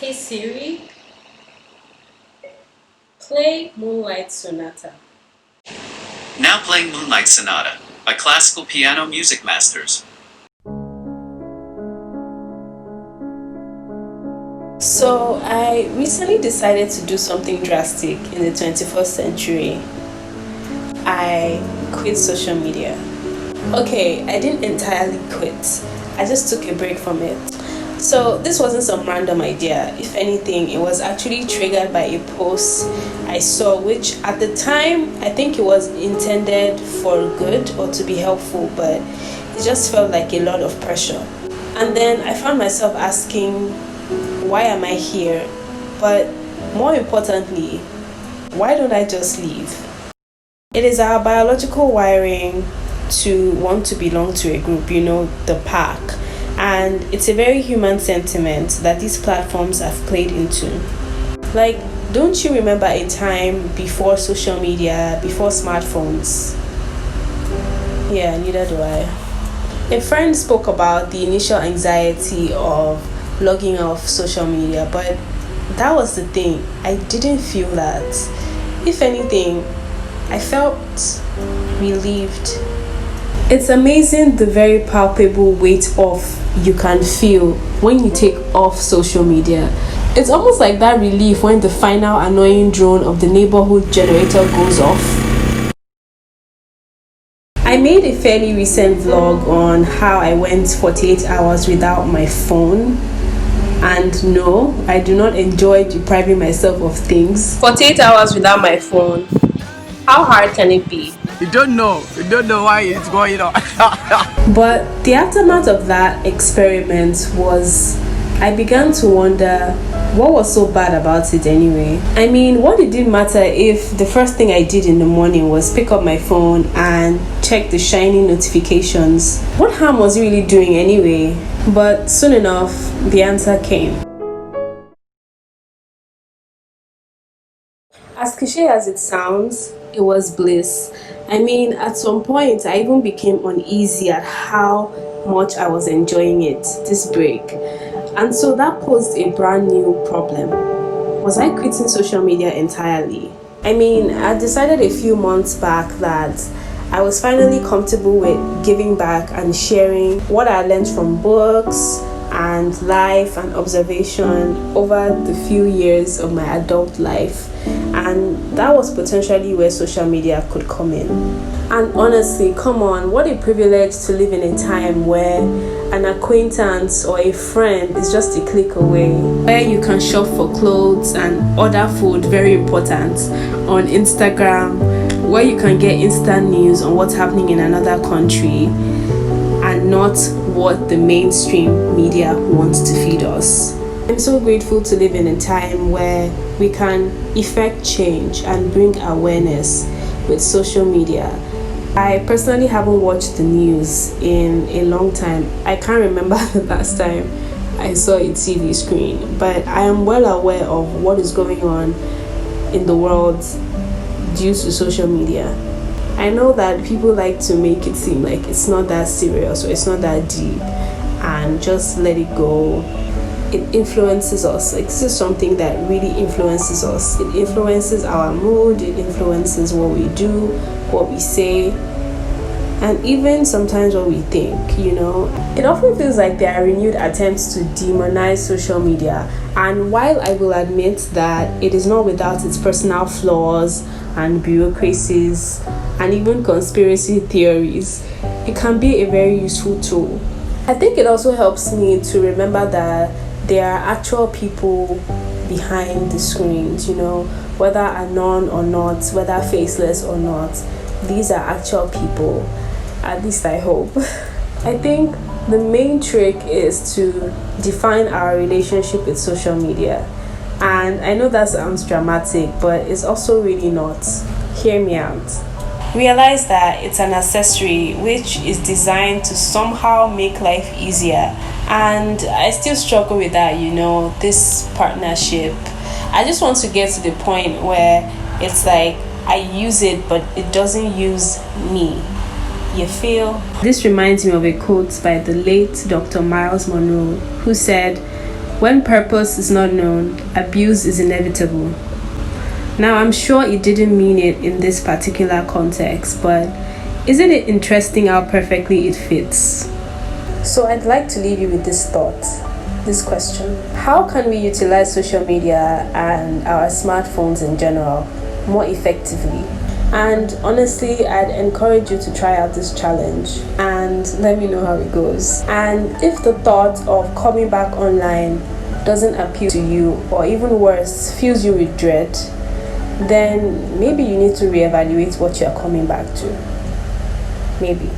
Hey Siri, play Moonlight Sonata. Now playing Moonlight Sonata by Classical Piano Music Masters. So, I recently decided to do something drastic in the 21st century. I quit social media. Okay, I didn't entirely quit, I just took a break from it. So, this wasn't some random idea. If anything, it was actually triggered by a post I saw, which at the time I think it was intended for good or to be helpful, but it just felt like a lot of pressure. And then I found myself asking, why am I here? But more importantly, why don't I just leave? It is our biological wiring to want to belong to a group, the pack. And it's a very human sentiment that these platforms have played into. Like, don't you remember a time before social media, before smartphones? Yeah, neither do I. A friend spoke about the initial anxiety of logging off social media, but that was the thing. I didn't feel that. If anything, I felt relieved. It's amazing the very palpable weight off you can feel when you take off social media. It's almost like that relief when the final annoying drone of the neighborhood generator goes off. I made a fairly recent vlog on how I went 48 hours without my phone. And no, I do not enjoy depriving myself of things. 48 hours without my phone. How hard can it be? You don't know why it's going on. But the aftermath of that experiment was, I began to wonder, what was so bad about it anyway? I mean, what did it matter if the first thing I did in the morning was pick up my phone and check the shiny notifications? What harm was it really doing anyway? But soon enough, the answer came. As cliche as it sounds, it was bliss. I mean, at some point, I even became uneasy at how much I was enjoying it, this break. And so that posed a brand new problem. Was I quitting social media entirely? I mean, I decided a few months back that I was finally comfortable with giving back and sharing what I learned from books and life and observation over the few years of my adult life. And that was potentially where social media could come in. And honestly, come on, what a privilege to live in a time where an acquaintance or a friend is just a click away, where you can shop for clothes and order food, very important, on Instagram, where you can get instant news on what's happening in another country and not what the mainstream media wants to feed us. I'm so grateful to live in a time where we can effect change and bring awareness with social media. I personally haven't watched the news in a long time. I can't remember the last time I saw a TV screen, but I am well aware of what is going on in the world due to social media. I know that people like to make it seem like it's not that serious or it's not that deep and just let it go. It influences us. Like, this is something that really influences us. It influences our mood, it influences what we do, what we say, and even sometimes what we think, It often feels like there are renewed attempts to demonize social media. And while I will admit that it is not without its personal flaws and bureaucracies and even conspiracy theories, it can be a very useful tool. I think it also helps me to remember that there are actual people behind the screens, whether anon or not, whether faceless or not. These are actual people, at least I hope. I think the main trick is to define our relationship with social media. And I know that sounds dramatic, but it's also really not. Hear me out. Realize that it's an accessory which is designed to somehow make life easier. And I still struggle with that, this partnership. I just want to get to the point where it's like I use it, but it doesn't use me. You feel? This reminds me of a quote by the late Dr. Miles Monroe, who said, When purpose is not known, abuse is inevitable. Now, I'm sure it didn't mean it in this particular context, but isn't it interesting how perfectly it fits? So, I'd like to leave you with this thought, this question. How can we utilize social media and our smartphones in general more effectively? And honestly, I'd encourage you to try out this challenge and let me know how it goes. And if the thought of coming back online doesn't appeal to you, or even worse, fills you with dread, then maybe you need to reevaluate what you're coming back to. Maybe.